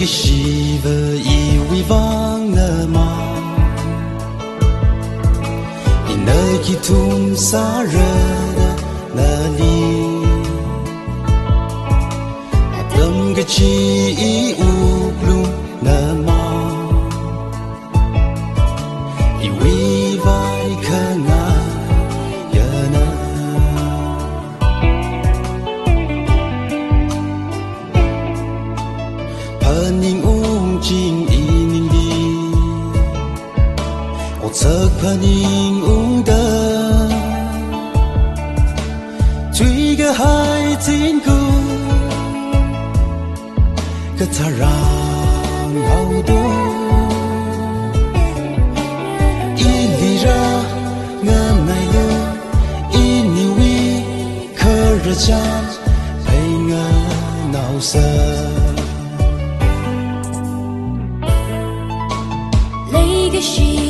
个媳妇以为忘了吗？你那去屠杀人的那里，等个起无路那吗？以为外看啊呀那。Paning ujing ining di O tsak paning ungda Tui ga hai tin ku Ka tarang hau do Ili ra nga mai lo Ini wi ka ra chan Pai nga nao sa She